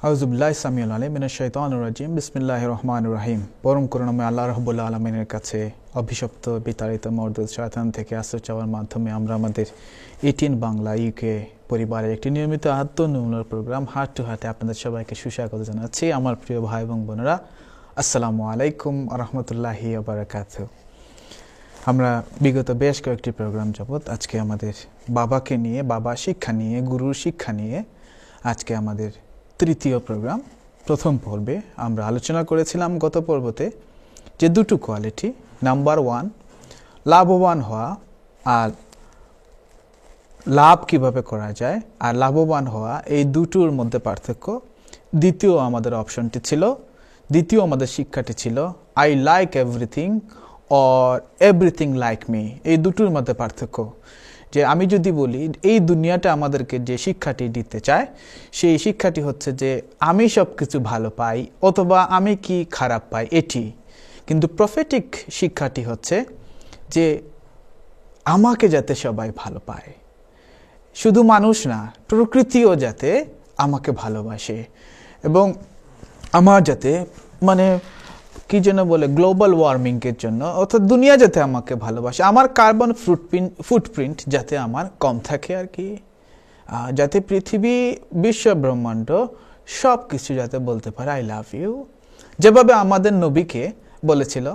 আউযুবিল্লাহি সামিউল আলিম মিনাশ শাইতানির রাজিম বিসমিল্লাহির রহমানির রহিম। পরম করুণাময় আল্লাহ রাব্বুল আলামিনের কাছে অভিশপ্ত বিতাড়িত মরদুদ শয়তান থেকে আশ্রয় চাওয়ার মাধ্যমে আমরা আমাদের 18 বাংলা ইউকে পরিবারের একটি নিয়মিত আত্মনির্ভর প্রোগ্রাম হার্ট টু হার্টে আপনাদের সবাইকে সুস্বাগত জানাচ্ছি। আমার প্রিয় ভাই এবং বোনেরা, আসসালামু আলাইকুম ওয়া রাহমাতুল্লাহি ওয়া বারাকাতুহু। আমরা বিগত বেশ কয়েকটি প্রোগ্রাম যাবত আজকে আমাদের বাবাকে নিয়ে, বাবা শিক্ষা নিয়ে, গুরুর শিক্ষা নিয়ে আজকে আমাদের তৃতীয় প্রোগ্রাম। প্রথম পর্বে আমরা আলোচনা করেছিলাম গত পর্বতে যে দুটো কোয়ালিটি, নাম্বার 1 লাভবান হওয়া, আর লাভ কিভাবে করা যায় আর লাভবান হওয়া, এই দুটোর মধ্যে পার্থক্য। দ্বিতীয় আমাদের অপশনটি ছিল, দ্বিতীয় আমাদের শিক্ষাটি ছিল I like everything or everything like me. এই দুটোর মধ্যে পার্থক্য যে আমি যদি বলি এই দুনিয়াটা আমাদেরকে যে শিক্ষাটি দিতে চায় সেই শিক্ষাটি হচ্ছে যে আমি সব কিছু ভালো পাই অথবা আমি কি খারাপ পাই এটি, কিন্তু প্রফেটিক শিক্ষাটি হচ্ছে যে আমাকে যাতে সবাই ভালো পায়, শুধু মানুষ না প্রকৃতিও যাতে আমাকে ভালোবাসে এবং আমার যাতে কি যেন বলে গ্লোবাল ওয়ার্মিংয়ের জন্য, অর্থাৎ দুনিয়া যাতে আমাকে ভালোবাসে, আমার কার্বন ফুটপ্রিন্ট যাতে আমার কম থাকে আর কি, যাতে পৃথিবী বিশ্ব ব্রহ্মাণ্ড সব কিছু যাতে বলতে পারে আই লাভ ইউ। যেভাবে আমাদের নবীকে বলেছিল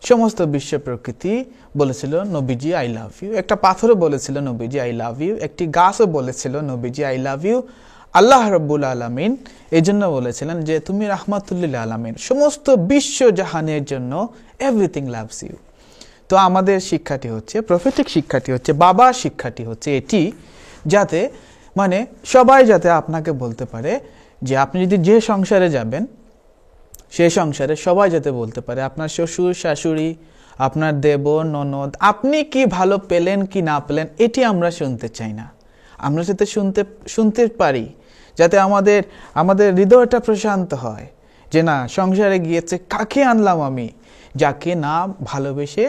সমস্ত বিশ্ব প্রকৃতি বলেছিল নবীজি আই লাভ ইউ, একটা পাথরও বলেছিল নবীজি আই লাভ ইউ, একটি গাছও বলেছিল নবীজি আই লাভ ইউ। আল্লাহ রাব্বুল আলামিন এই জন্য বলেছিলেন যে তুমি রাহমাতুল্লিল আলামিন, সমস্ত বিশ্ব জাহানের জন্য এভরিথিং লাভস ইউ। তো আমাদের শিক্ষাটি হচ্ছে, প্রফেটিক শিক্ষাটি হচ্ছে, বাবার শিক্ষাটি হচ্ছে এটি, যাতে সবাই যাতে আপনাকে বলতে পারে যে আপনি যদি যে সংসারে যাবেন সেই সংসারে সবাই যাতে বলতে পারে, আপনার শ্বশুর শাশুড়ি, আপনার দেবর ননদ, আপনি কি ভালো পেলেন কি না পেলেন এটি আমরা শুনতে চাই না। আমরা যাতে শুনতে পারি, যাতে আমাদের হৃদয়টা প্রশান্ত হয় যে না, সংসারে গিয়েছে কাকে আনলাম আমি, যাকে না ভালোবেসে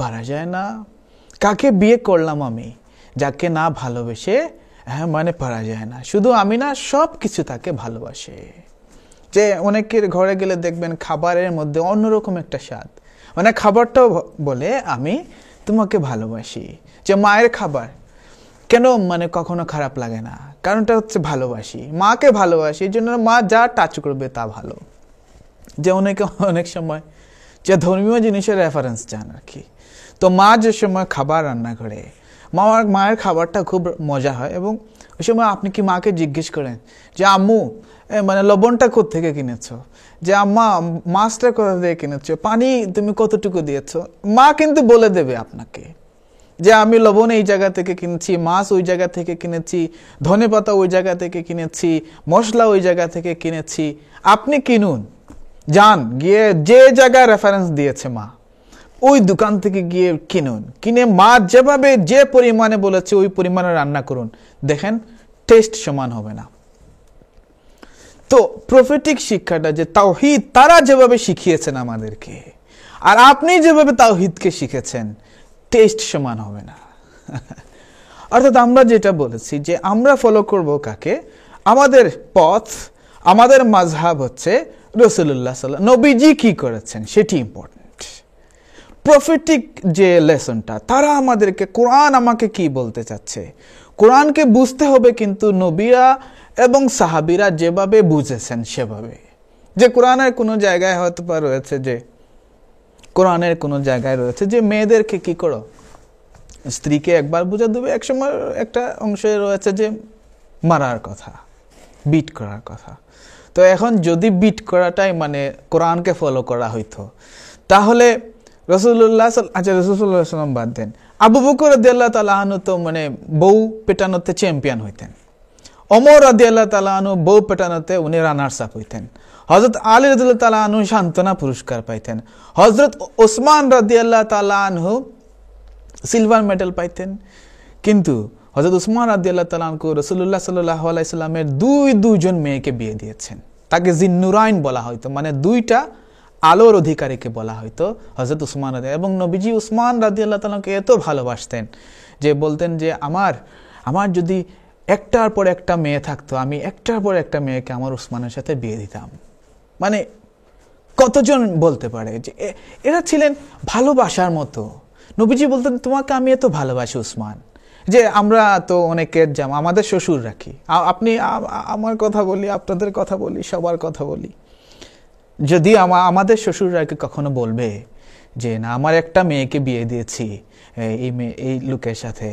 পারা যায় না, কাকে বিয়ে করলাম আমি, যাকে না ভালোবেসে পারা যায় না, শুধু আমি না সব কিছু তাকে ভালোবাসে। যে অনেকের ঘরে গেলে দেখবেন খাবারের মধ্যে অন্যরকম একটা স্বাদ, খাবারটাও বলে আমি তোমাকে ভালোবাসি। যে মায়ের খাবার কেন কখনো খারাপ লাগে না, কারণটা হচ্ছে ভালোবাসি, মাকে ভালোবাসি, এই জন্য মা যা টাচ করবে তা ভালো। যে অনেক সময় যে ধর্মীয় জিনিসের রেফারেন্স চান আর কি, তো মা যে সময় খাবার রান্না করে মায়ের খাবারটা খুব মজা হয়, এবং ওই সময় আপনি কি মাকে জিজ্ঞেস করেন যে আম্মু লবণটা কোত্থেকে কিনেছো, যে আম্মা মাছটা কোথা থেকে কিনেছো, পানি তুমি কতটুকু দিয়েছো, মা কিন্তু বলে দেবে আপনাকে যে আমি লবণ এই জায়গা থেকে কিনেছি, মাছ ওই জায়গা থেকে কিনেছি, ধনেপাতা ওই জায়গা থেকে কিনেছি, মশলা ওই জায়গা থেকে কিনেছি, আপনি কিনুন, যান গিয়ে যে জায়গায় রেফারেন্স দিয়েছে মা ওই দোকান থেকে গিয়ে কিনুন, কিনে মা যেভাবে যে পরিমাণে বলেছে ওই পরিমাণে রান্না করুন, দেখেন টেস্ট সমান হবে না। তো প্রফেটিক শিক্ষাটা যে তাওহীদ তারা যেভাবে শিখিয়েছেন আমাদেরকে, আর আপনি যেভাবে তাওহীদকে শিখেছেন, টেস্ট সমান হবে না। অর্থাৎ আমরা যেটা বলেছি যে আমরা ফলো করব কাকে, আমাদের পথ, আমাদের মাযহাব হচ্ছে রাসূলুল্লাহ সাল্লাল্লাহু আলাইহি ওয়াসাল্লাম, নবীজি কি করেছেন সেটি ইম্পর্টেন্ট। প্রফেটিক যে লেসনটা, তারা আমাদেরকে কোরআন আমাকে কি বলতে চাচ্ছে, কোরআনকে বুঝতে হবে কিন্তু নবীরা এবং সাহাবীরা যেভাবে বুঝেছেন সেভাবে। যে কোরআনের কোনো জায়গায় হয়তো রয়েছে যে মেয়েদেরকে কি করো, স্ত্রীকে একবার বুঝা দেবে, এক সময় একটা অংশে রয়েছে যে মারার কথা, বিট করার কথা। তো এখন যদি বিট করাটাই কোরআনকে ফলো করা হইতো, তাহলে রাসূলুল্লাহ সাল্লাম বাদ দেন, আবু বকর রাদিয়াল্লাহু তাআলা আনহু তো বউ পেটানোতে চ্যাম্পিয়ন হইতেন, ওমর রাদিয়াল্লাহু তাআলা আনহু বউ পেটানোতে উনি রানার্স আপ হইতেন, হযরত আলী রাদিয়াল্লাহু তাআলা আনহু সান্ত্বনা পুরস্কার পাইতেন, হযরত ওসমান রাদিয়াল্লাহু তাআলা আনহু সিলভার মেডেল পাইতেন। কিন্তু হযরত ওসমান রাদিয়াল্লাহু তাআলা আনহু রাসূলুল্লাহ সাল্লাল্লাহু আলাইহি সাল্লামের দুইজন মেয়েকে বিয়ে দিয়েছেন। তাকে জিন্নুরাইন বলা হয়তো, দুইটা আলোর অধিকারীকে বলা হয়তো হযরত ওসমান রাদিয়াল্লাহু, এবং নবীজি ওসমান রাদিয়াল্লাহু তাআলাকে এত ভালোবাসতেন যে বলতেন যে আমার যদি একটার পর একটা মেয়ে থাকতো, আমি একটার পর একটা মেয়েকে আমার উসমানের সাথে বিয়ে দিতাম। মানে কতজন বলতে পারে যে এরা ছিলেন ভালোবাসার মতো। নবীজি বলতেন তোমাকে আমি এত ভালোবাসি উসমান, যে আমরা তো অনেকের যেমন আমাদের শ্বশুর রাখি, আপনি আমার কথা বলি, আপনাদের কথা বলি, সবার কথা বলি, যদি আমাদের শ্বশুররা কি কখনো বলবে যে না আমার একটা মেয়েকে বিয়ে দিয়েছি এই লোকের সাথে,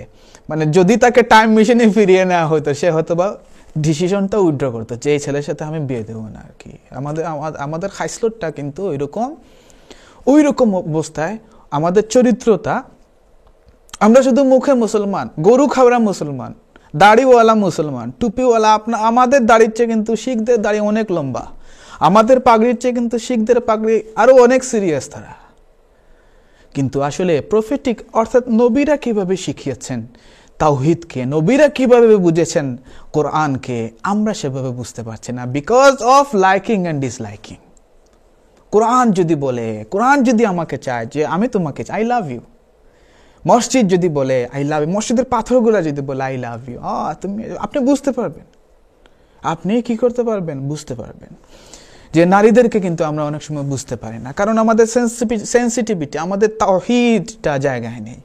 মানে যদি তাকে টাইম মেশিনে ফিরিয়ে নেওয়া হতো সে হয়তো বা ডিসিশনটা উইথড্র করতো যে এই ছেলের সাথে আমি বিয়ে দেবো না আর কি। আমাদের খাইসলতটা কিন্তু ওই রকম অবস্থায় আমাদের চরিত্রটা, আমরা শুধু মুখে মুসলমান, গরু খাওয়া মুসলমান, দাড়িওয়ালা মুসলমান, টুপিওয়ালা, আমাদের দাড়ির চেয়ে কিন্তু শিখদের দাড়ি অনেক লম্বা, আমাদের পাগড়ির চেয়ে কিন্তু শিখদের পাগড়ি আরো অনেক সিরিয়াস তারা। কিন্তু আসলে প্রফেটিক অর্থাৎ নবীরা কিভাবে শিখিয়েছেন তাওহীদকে, নবীরা কিভাবে বুঝেছেন কোরআনকে, আমরা সেভাবে বুঝতে পারছি না, because of liking and disliking. কোরআন যদি বলে, কোরআন যদি আমাকে চায় যে আমি তোমাকে চাই, আই লাভ ইউ, মসজিদ যদি বলে আই লাভ ইউ, মসজিদের পাথরগুলো যদি বলে আই লাভ ইউ, আপনি বুঝতে পারবেন, আপনি কি করতে পারবেন, বুঝতে পারবেন। যে নারীদেরকে কিন্তু আমরা অনেক সময় বুঝতে পারি না, কারণ আমাদের সেন্সিটিভিটি, আমাদের তাওহীদটা জায়গায় নেই।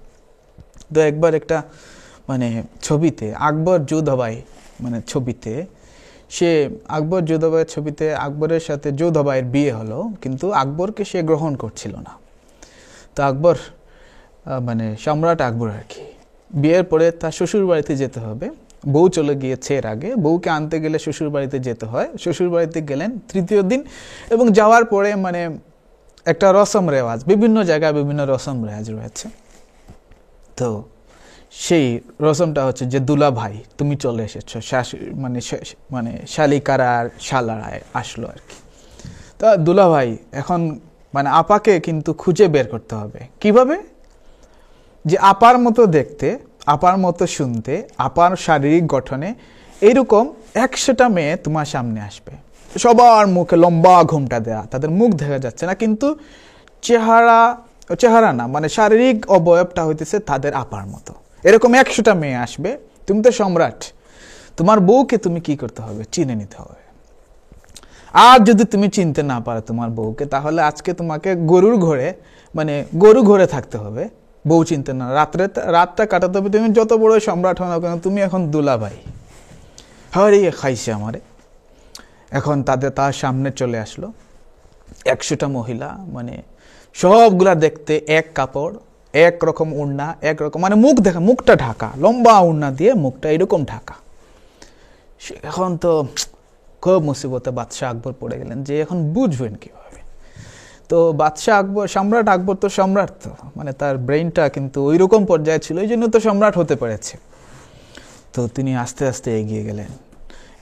তো একবার একটা মানে ছবিতে আকবর যোধাবাই, মানে ছবিতে সে আকবর যোধাবাইয়ের ছবিতে আকবরের সাথে যোধাবাইয়ের বিয়ে হলো, কিন্তু আকবরকে সে গ্রহণ করছিল না। তো আকবর মানে সম্রাট আকবর আর কি, বিয়ের পরে তার শ্বশুর বাড়িতে যেতে হবে, বউ চলে গিয়েছে এর আগে, বউকে আনতে গেলে শ্বশুর বাড়িতে যেতে হয়, শ্বশুর বাড়িতে গেলেন তৃতীয় দিন, এবং যাওয়ার পরে মানে একটা রসম রেওয়াজ, বিভিন্ন জায়গায় বিভিন্ন রসম রেওয়াজ রয়েছে। তো সেই রসমটা হচ্ছে যে দুলা ভাই তুমি চলে এসেছো, মানে শালিকারা আর শালারায় আসলো আর কি। তা দুলা ভাই এখন মানে আপাকে কিন্তু খুঁজে বের করতে হবে, কিভাবে, যে আপার মতো দেখতে, আপার মতো শুনতে, আপার শারীরিক গঠনে এইরকম 100টা মেয়ে তোমার সামনে আসবে, সবার মুখে লম্বা ঘোমটা দেয়া, তাদের মুখ দেখা যাচ্ছে না, কিন্তু চেহারা না, মানে শারীরিক অবয়বটা হইতেছে তাদের আপার মতো। এরকম 100টা মেয়ে আসবে, তুমি তো সম্রাট, তোমার বউকে তুমি কি করতে হবে, চিনে নিতে হবে। আর যদি তুমি চিনতে না পারো তোমার বউকে, তাহলে আজকে তোমাকে গরু ঘরে থাকতে হবে, বউ চিনতে না, রাতটা কাটাতে হবে, তুমি যত বড় সম্রাট হও না কেন, তুমি এখন দুলাভাই। হারিয়ে খাইছে আমারে। এখন তার সামনে চলে আসলো 100টা মহিলা, মানে সবগুলা দেখতে এক কাপড়, এক রকম ওড়না, একরকম, মানে মুখটা ঢাকা, লম্বা ওড়না দিয়ে মুখটা এরকম ঢাকা। এখন তো খুব মুসিবতে বাদশাহ আকবর পড়ে গেলেন যে এখন বুঝবেন কিভাবে। তো বাদশাহ আকবর, সম্রাট আকবর তো সম্রাট, তো মানে তার ব্রেইনটা কিন্তু ওই রকম পর্যায়ে ছিল, এই জন্য তো সম্রাট হতে পেরেছে। তো তিনি আস্তে আস্তে এগিয়ে গেলেন,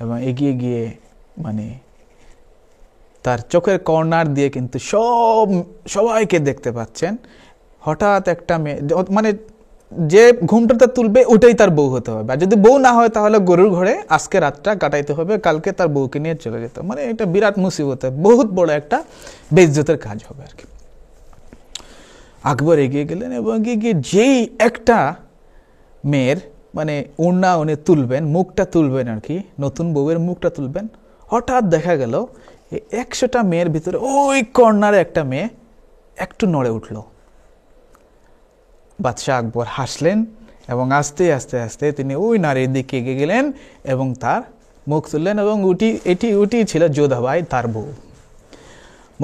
এবং এগিয়ে গিয়ে মানে তার চোখের কর্নার দিয়ে কিন্তু সবাইকে দেখতে পাচ্ছেন। হঠাৎ একটা মেয়ে, মানে যে ঘুমটাতে তুলবে ওটাই তার বউ হতে হবে, আর যদি বউ না হয় তাহলে গরুর ঘরে আজকে রাতটা কাটাইতে হবে, কালকে তার বউকে নিয়ে চলে যেতে হবে। মানে এটা বিরাট মুসিবত, বহুত বড় একটা বেইজ্জতের কাজ হবে আর কি। আকবর এগিয়ে গেলেন, এবং এগিয়ে গিয়ে যেই একটা মেয়ের মানে ওড়না উনি তুলবেন, মুখটা তুলবেন আর কি, নতুন বউয়ের মুখটা তুলবেন, হঠাৎ দেখা গেল 100টা মেয়ের ভিতরে ওই কর্নারে একটা মেয়ে একটু নড়ে উঠল। বাদশাহ আকবর হাসলেন, এবং আস্তে আস্তে আস্তে তিনি ওই নারীর দিকে এগিয়ে গেলেন এবং তার মুখ তুললেন, এবং উটি ছিল যোধাবাই, তার বউ।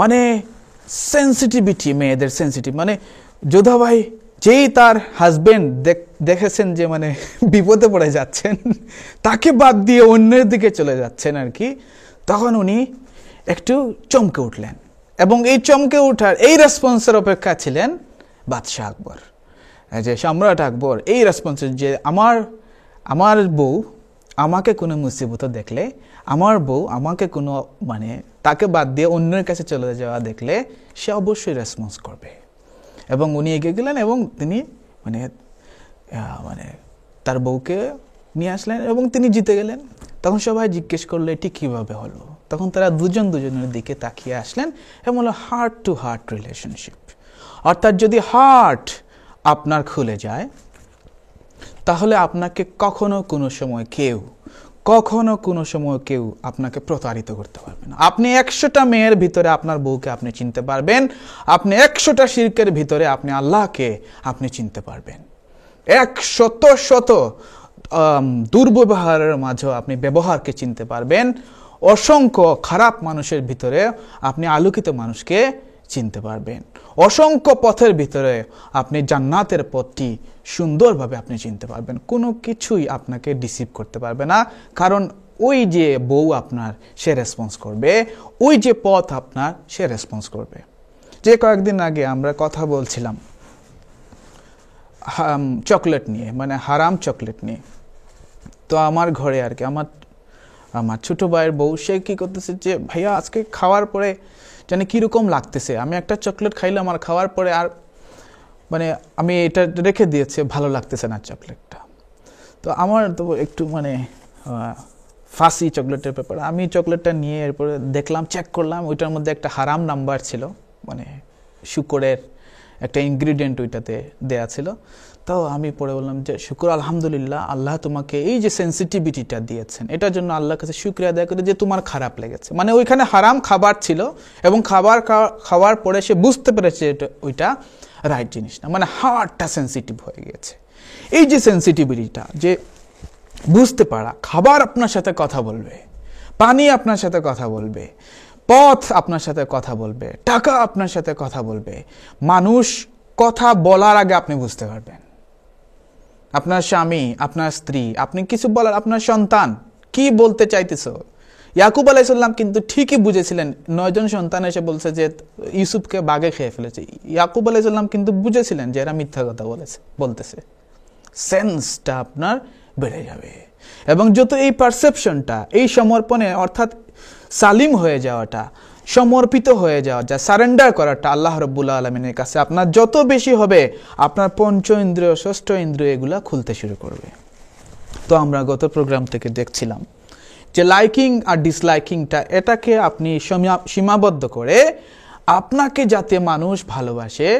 মানে সেন্সিটিভিটি, মেয়েদের সেন্সিটিভ, মানে যোধাবাই যেই তার হাজবেন্ড দেখেছেন যে মানে বিপদে পড়ে যাচ্ছেন, তাকে বাদ দিয়ে অন্যের দিকে চলে যাচ্ছেন আর কি, তখন উনি একটু চমকে উঠলেন, এবং এই চমকে ওঠার এই রেসপন্সের অপেক্ষা ছিলেন বাদশাহ আকবর, যে সম্রাট আকবর এই রেসপন্সের, যে আমার বউ আমাকে কোনো মুসিবত দেখলে, আমার বউ আমাকে কোনো মানে তাকে বাদ দিয়ে অন্যের কাছে চলে যাওয়া দেখলে সে অবশ্যই রেসপন্স করবে। এবং উনি এগিয়ে গেলেন এবং তিনি মানে তার বউকে নিয়ে আসলেন এবং তিনি জিতে গেলেন। তখন সবাই জিজ্ঞেস করলো এটি কিভাবে হলো, তখন তারা দুজনের দিকে তাকিয়ে আসলেন এবং হলো হার্ট টু হার্ট রিলেশনশিপ। অর্থাৎ যদি হার্ট আপনার খুলে যায়, তাহলে আপনাকে কখনো কোনো সময় কেউ আপনাকে প্রতারিত করতে পারবে না। আপনি 100টা মেয়ের ভিতরে আপনার বউকে আপনি চিনতে পারবেন, আপনি 100টা শিরকের ভিতরে আপনি আল্লাহকে আপনি চিনতে পারবেন, 100 দুর্ব্যবহারের মাঝেও আপনি ব্যবহারকে চিনতে পারবেন, অসংখ্য খারাপ মানুষের ভিতরে আপনি আলোকিত মানুষকে চিনতে পারবেন, অসংখ্য পথের ভিতরে আপনি জান্নাতের পথটি সুন্দরভাবে আপনি চিনতে পারবেন। কোনো কিছুই আপনাকে ডিসিভ করতে পারবে না, কারণ ওই যে বউ আপনার সে রেসপন্স করবে, ওই যে পথ আপনার সে রেসপন্স করবে। যে কয়েকদিন আগে আমরা কথা বলছিলাম চকলেট নিয়ে, মানে হারাম চকলেট নিয়ে। তো আমার ঘরে আর কি আমার ছোট ভাইয়ের বউ সে কি করতেছে যে ভাইয়া আজকে খাওয়ার পরে জানি কীরকম লাগতেছে, আমি একটা চকলেট খাইলাম আর খাওয়ার পরে আর মানে আমি এটা রেখে দিয়েছে, ভালো লাগতেছে না চকলেটটা। তো আমার তো একটু মানে ফাঁসি চকলেটের ব্যাপারে, আমি চকলেটটা নিয়ে এরপরে দেখলাম, চেক করলাম, ওইটার মধ্যে একটা হারাম নাম্বার ছিল, মানে শুকরের একটা ইনগ্রিডিয়েন্ট ওইটাতে দেয়া ছিল। তো আমি পরে বললাম যে শুকর আলহামদুলিল্লাহ, আল্লাহ তোমাকে এই যে সেন্সিটিভিটিটা দিয়েছেন এটার জন্য আল্লাহর কাছে শুকরিয়া আদায় করে যে তোমার খারাপ লেগেছে। মানে ওইখানে হারাম খাবার ছিল এবং খাওয়ার পরে সে বুঝতে পেরেছে ওইটা রাইট জিনিস না, মানে হার্টটা সেন্সিটিভ হয়ে গেছে। এই যে সেন্সিটিভিটিটা, যে বুঝতে পারা, খাবার আপনার সাথে কথা বলবে, পানি আপনার সাথে কথা বলবে, পথ আপনার সাথে কথা বলবে, টাকা আপনার সাথে কথা বলবে, মানুষ কথা বলার আগে আপনি বুঝতে পারবেন, আপনার স্বামী, আপনার স্ত্রী, আপনি কিছু বলার, আপনার সন্তান কি বলতে চাইতেছ। ইয়াকুব আলাইহিসসালাম কিন্তু ঠিকই বুঝেছিলেন, 9 জন সন্তান এসে বলছে যে ইউসুফকে বাঘে খেয়ে ফেলেছে। ইয়াকুব আলাইহিসসালাম কিন্তু বুঝেছিলেন যে এরা মিথ্যা কথা বলতেছে। সেন্সটা আপনার বেড়ে যাবে, এবং যত এই পারসেপশনটা, এই সমর্পণে অর্থাৎ সালিম হয়ে যাওয়াটা, সমর্পিত হয়ে যাওয়া, যা সারেন্ডার করাটা আল্লাহ রাব্বুল আলামিনের কাছে আপনার যত বেশি হবে, আপনার পঞ্চ ইন্দ্রিয়, ষষ্ঠ ইন্দ্রিয় এগুলা খুলতে শুরু করবে। তো আমরা গত প্রোগ্রাম থেকে দেখছিলাম যে লাইকিং আর ডিসলাইকিংটা, এটাকে আপনি সীমাবদ্ধ করে আপনাকে যাতে মানুষ ভালোবাসে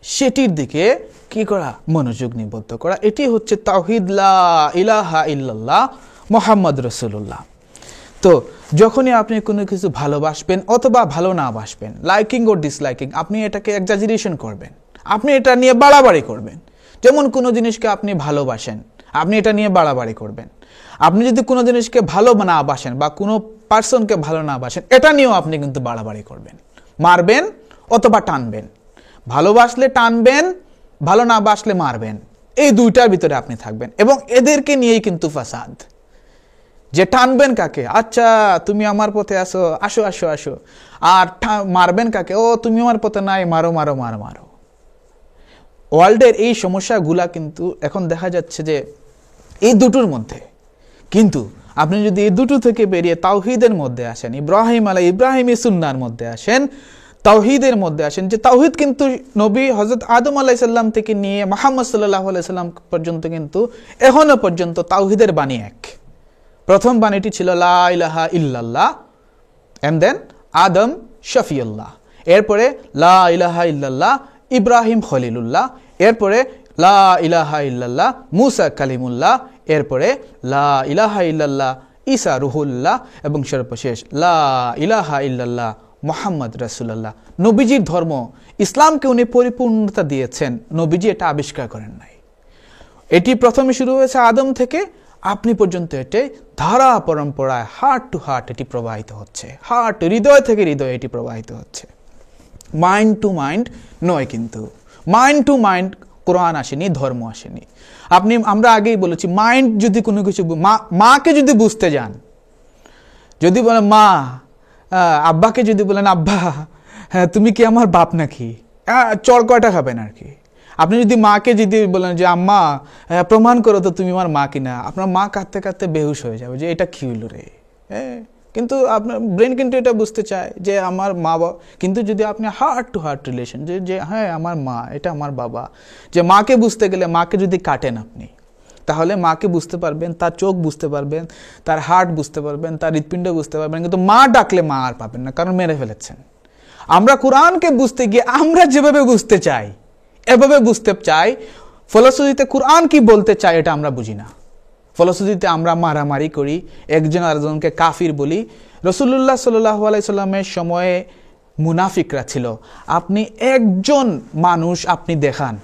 সেটির দিকে কি করা, মনোযোগ নিবদ্ধ করা। এটি হচ্ছে তাওহীদ, লা ইলাহা ইল্লাল্লাহ মুহাম্মদ রাসূলুল্লাহ। তো যখনই আপনি কোনো কিছু ভালোবাসবেন অথবা ভালো না বাসবেন, লাইকিং ও ডিসলাইকিং, আপনি এটাকে এক্সাজারেশন করবেন, আপনি এটা নিয়ে বাড়াবাড়ি করবেন। যেমন কোনো জিনিসকে আপনি ভালোবাসেন, আপনি এটা নিয়ে বাড়াবাড়ি করবেন। আপনি যদি কোনো জিনিসকে ভালো না বাসেন বা কোনো পার্সনকে ভালো না বাসেন, এটা নিয়েও আপনি কিন্তু বাড়াবাড়ি করবেন, মারবেন অথবা টানবেন। ভালোবাসলে টানবেন, ভালো না বাসলে মারবেন, এই দুইটার ভিতরে আপনি থাকবেন, এবং এদেরকে নিয়েই কিন্তু ফাসাদ। যে টানবেন কাকে, আচ্ছা তুমি আমার পথে আসো, আসো আসো আসো, আর মারবেন কাকে, ও তুমি আমার পথে নাই, মারো মারো মারো মারো। ওয়ার্ল্ডের এই সমস্যাগুলা কিন্তু এখন দেখা যাচ্ছে যে এই দুটোর মধ্যে। কিন্তু আপনি যদি এই দুটো থেকে বেরিয়ে তাওহীদের মধ্যে আসেন, ইব্রাহিমী সুন্নাহর মধ্যে আসেন, তাওহীদের মধ্যে আসেন, যে তাওহীদ কিন্তু নবী হযরত আদম আলাইহিস সালাম থেকে নিয়ে মুহাম্মদ সাল্লাল্লাহু আলাইহি সাল্লাম পর্যন্ত কিন্তু এখনো পর্যন্ত তাওহীদের বাণী এক। প্রথম বাণীটি ছিল লা ইলাহা ইল্লাল্লাহ, এন্ড দেন আদম শফিউল্লাহ, এরপরে লা ইলাহা ইল্লাল্লাহ ইব্রাহিম খলিলুল্লাহ, এরপরে লা ইলাহা ইল্লাল্লাহ মুসা কালিমুল্লাহ, এরপরে লা ইলাহা ইল্লাল্লাহ ঈসা রুহুল্লাহ, এবং সর্বশেষ লা ইলাহা ইল্লাল্লাহ মুহাম্মদ রাসূলুল্লাহ। নবীজির ধর্ম ইসলামকে উনি পরিপূর্ণতা দিয়েছেন, নবীজি এটা আবিষ্কার করেন নাই। এটি প্রথমে শুরু হয়েছে আদম থেকে, আপনি পর্যন্ত এটি ধারা পরম্পরায় হার্ট টু হার্ট এটি প্রবাহিত হচ্ছে, হার্ট, হৃদয় থেকে হৃদয় এটি প্রবাহিত হচ্ছে, মাইন্ড টু মাইন্ড নয়। কিন্তু মাইন্ড টু মাইন্ড কোরআন আসেনি, ধর্ম আসেনি। আমরা আগেই বলেছি, মাইন্ড যদি কোনো কিছু, মাকে যদি বুঝতে যান, যদি বলেন মা, আব্বাকে যদি বলেন আব্বা হ্যাঁ তুমি কি আমার বাপ নাকি, চর কয়টা খাবেন আর কি। আপনি যদি মাকে যদি বলেন যে আম্মা প্রমাণ করো তো তুমি আমার মা কিনা, আপনার মা কাঁদতে কাঁদতে বেহুশ হয়ে যাবে যে এটা কি হইল রে। কিন্তু আপনার ব্রেন কিন্তু এটা বুঝতে চায় যে আমার মা বাবা। কিন্তু যদি আপনি হার্ট টু হার্ট রিলেশন, যে হ্যাঁ আমার মা, এটা আমার বাবা, যে মাকে বুঝতে গেলে মাকে যদি কাটেন আপনি, তাহলে মাকে বুঝতে পারবেন, তার চোখ বুঝতে পারবেন, তার হার্ট বুঝতে পারবেন, তার হৃৎপিণ্ড বুঝতে পারবেন। কিন্তু মা ডাকলে মা আর পাবেন না, কারণ মেরে ফেলেছেন। আমরা কোরআনকে বুঝতে গিয়ে আমরা যেভাবে বুঝতে চাই, এভাবে বুঝতে চাই, ফলশ্রুতিতে কোরআন কি বলতে চায় এটা আমরা বুঝি না। ফলশ্রুতিতে আমরা মারামারি করি, একজন আরেকজনকে কাফির বলি। রাসূলুল্লাহ সাল্লাল্লাহু আলাইহি সাল্লামের সময়ে মুনাফিকরা ছিল। আপনি একজন মানুষ আপনি দেখান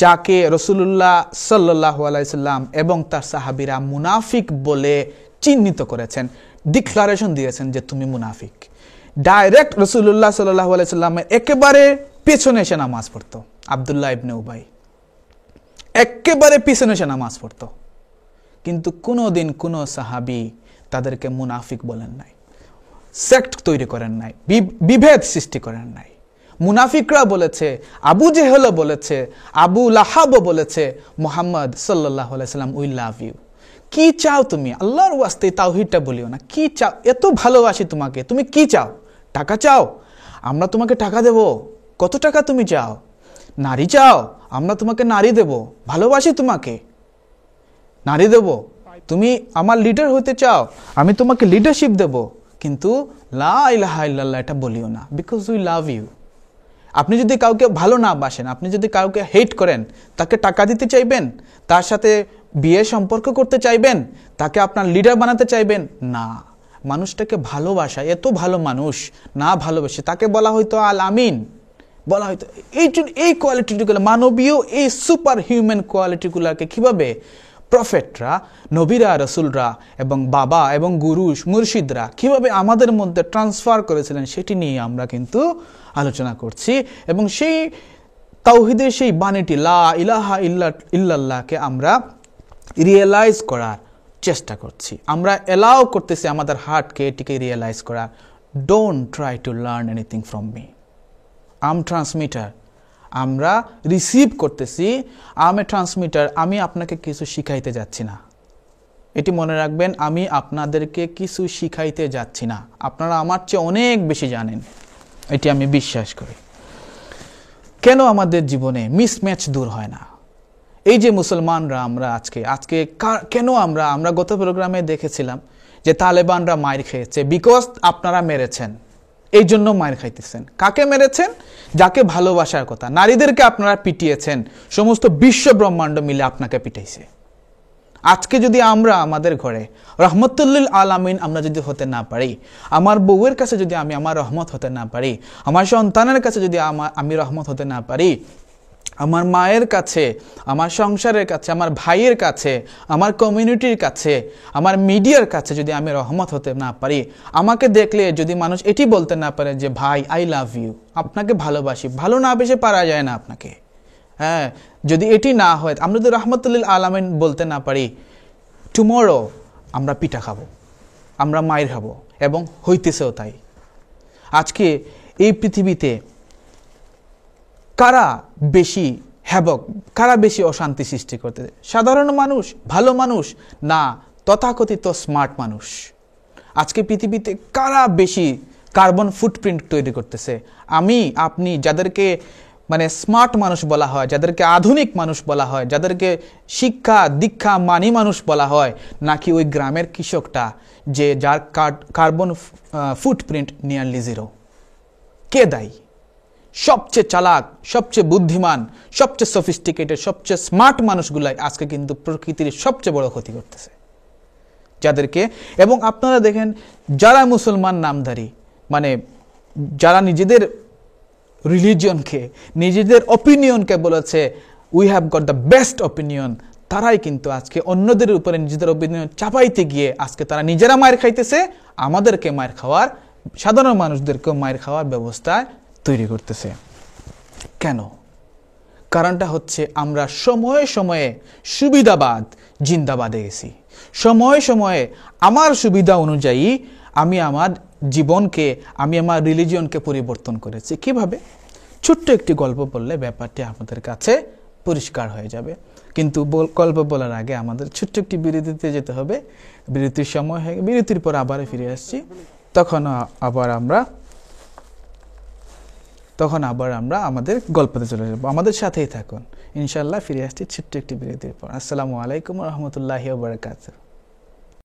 যাকে রাসূলুল্লাহ সাল্লাল্লাহু আলাইহি সাল্লাম এবং তার সাহাবীরা মুনাফিক বলে চিহ্নিত করেছেন, ডিক্লারেশন দিয়েছেন যে তুমি মুনাফিক। ডাইরেক্ট রাসূলুল্লাহ সাল্লাল্লাহু আলাইহি সাল্লামের একেবারে পেছনে এসে নামাজ পড়তো আব্দুল্লাহ ইবনে উবাই, একেবারে পিছনে এসে নামাজ পড়তো। কিন্তু কোনোদিন কোনো সাহাবী তাদেরকে মুনাফিক বলেন নাই, সেক্ট তৈরি করেন নাই, বিভেদ সৃষ্টি করেন নাই। মুনাফিকরা বলেছে, আবু জেহেল বলেছে, আবু লাহাব বলেছে, মুহাম্মদ সাল্লাল্লাহু আলাইহি সাল্লাম উই লাভ ইউ। কি চাও তুমি? আল্লাহর ওয়াস্তে তাওহীদটা বলিও না। কি চাও? এত ভালোবাসি তোমাকে, তুমি কি চাও? টাকা চাও? আমরা তোমাকে টাকা দেব। কত টাকা তুমি চাও? নারী চাও? আমরা তোমাকে নারী দেব। ভালোবাসি তোমাকে, নারী দেব। তুমি আমার লিডার হতে চাও? আমি তোমাকে লিডারশিপ দেব। কিন্তু লা ইলাহা ইল্লাল্লাহ এটা বলিও না, বিকজ উই লাভ ইউ। আপনি যদি কাউকে ভালো না বাসেন, আপনি যদি কাউকে হেট করেন, তাকে টাকা দিতে চাইবেন, তার সাথে বিয়ে সম্পর্ক করতে চাইবেন, তাকে আপনার লিডার বানাতে চাইবেন না। মানুষটাকে ভালোবাসা, এত ভালো মানুষ না ভালোবেসে তাকে বলা হয়তো আল আমিন, বলা হয়তো এই কোয়ালিটিগুলো, মানবীয় এই সুপার হিউম্যান কোয়ালিটিগুলোকে কিভাবে প্রফেটরা, নবীরা, রসুলরা এবং বাবা এবং গুরু মুর্শিদরা কিভাবে আমাদের মধ্যে ট্রান্সফার করেছিলেন সেটি নিয়ে আমরা কিন্তু আলোচনা করছি। এবং সেই তাওহীদের সেই বাণীটি লা ইলাহা ইল্লাল্লাহকে আমরা রিয়েলাইজ করার চেষ্টা করছি, আমরা এলাও করতেছি আমাদের হার্টকে এটিকে রিয়েলাইজ করা। Don't try to learn anything from me, I'm transmitter. আমরা রিসিভ করতেছি, আম এ ট্রান্সমিটার। আমি আপনাকে কিছু শিখাইতে যাচ্ছি না, এটি মনে রাখবেন। আমি আপনাদেরকে কিছু শিখাইতে যাচ্ছি না, আপনারা আমার চেয়ে অনেক বেশি জানেন, এটি আমি বিশ্বাস করি। কেন আমাদের জীবনে মিসম্যাচ দূর হয় না? এই যে মুসলমানরা আমরা আজকে কেন আমরা গত প্রোগ্রামে দেখেছিলাম যে তালেবানরা মাইর খেয়েছে, বিকজ আপনারা মেরেছেন, এই জন্য মাইর খাইতেছেন। কাকে মেরেছেন? যাকে ভালোবাসার কথা। নারীদেরকে আপনারা পিটিয়েছেন, সমস্ত বিশ্ব ব্রহ্মাণ্ড মিলে আপনাকে পিটাইছে। আজকে যদি আমরা আমাদের ঘরে রহমতুল্লিল আলামিন আমরা যদি হতে না পারি, আমার বউয়ের কাছে যদি আমি আমার রহমত হতে না পারি, আমার সন্তানের কাছে যদি আমি রহমত হতে না পারি, আমার মায়ের কাছে, আমার সংসারের কাছে, আমার ভাইয়ের কাছে, আমার কমিউনিটির কাছে, আমার মিডিয়ার কাছে যদি আমি রহমত হতে না পারি, আমাকে দেখলে যদি মানুষ এটি বলতে না পারে যে ভাই আই লাভ ইউ, আপনাকে ভালোবাসি, ভালো না বেশি পারা যায় না আপনাকে। হ্যাঁ, যদি এটি না হয়, আমরা যদি রহমতুল্লিল আলামিন বলতে না পারি, টুমরো আমরা পিঠা খাবো, আমরা মায়ের খাবো, এবং হইতেছেও তাই। আজকে এই পৃথিবীতে কারা বেশি হ্যাবক, কারা বেশি অশান্তি সৃষ্টি করতে? সাধারণ মানুষ, ভালো মানুষ, না তথাকথিত স্মার্ট মানুষ? আজকে পৃথিবীতে কারা বেশি কার্বন ফুটপ্রিন্ট তৈরি করতেছে? আমি, আপনি, যাদেরকে মানে স্মার্ট মানুষ বলা হয়, যাদেরকে আধুনিক মানুষ বলা হয়, যাদেরকে শিক্ষা দীক্ষা মানি মানুষ বলা হয়, নাকি ওই গ্রামের কৃষকটা যে যার কার্বন ফুটপ্রিন্ট নিয়ারলি জিরো? কে দায়ী? সবচেয়ে চালাক, সবচেয়ে বুদ্ধিমান, সবচেয়ে সফিস্টিকেটেড, সবচেয়ে স্মার্ট মানুষগুলাই আজকে কিন্তু প্রকৃতির সবচেয়ে বড় ক্ষতি করতেছে যাদেরকে। এবং আপনারা দেখেন, যারা মুসলমান নামধারী, মানে যারা নিজেদের রিলিজিয়নকে, নিজেদের অপিনিয়নকে বলেছে we have got the best opinion, তারাই কিন্তু আজকে অন্যদের উপরে নিজেদের অপিনিয়ন চাপাইতে গিয়ে আজকে তারা নিজেরা মায়ের খাইতেছে, আমাদেরকে মায়ের খাওয়ার, সাধারণ মানুষদেরকেও মায়ের খাওয়ার ব্যবস্থা তৈরি করতেছে। কেন? কারণটা হচ্ছে আমরা সময়ে সময়ে সুবিধাবাদ জিন্দাবাদে গেছি। সময়ে সময়ে আমার সুবিধা অনুযায়ী আমি আমার জীবনকে, আমি আমার রিলিজিয়নকে পরিবর্তন করেছি। কিভাবে? ছোট্ট একটি গল্প বললে ব্যাপারটি আপনাদের কাছে পরিষ্কার হয়ে যাবে। কিন্তু গল্প বলার আগে আমাদের ছোট্ট একটি বিরতিতে যেতে হবে। বিরতির সময় হয়ে, বিরতির পর আবার ফিরে আসছি। তখন আবার আমরা আমাদের গল্পতে চলে যাবো। আমাদের সাথেই থাকুন, ইনশাল্লাহ ফিরে আসছি ছোট্ট একটি বিরতির পর। আসসালামু আলাইকুম ওয়া রাহমাতুল্লাহি ওয়া বারাকাতুহু।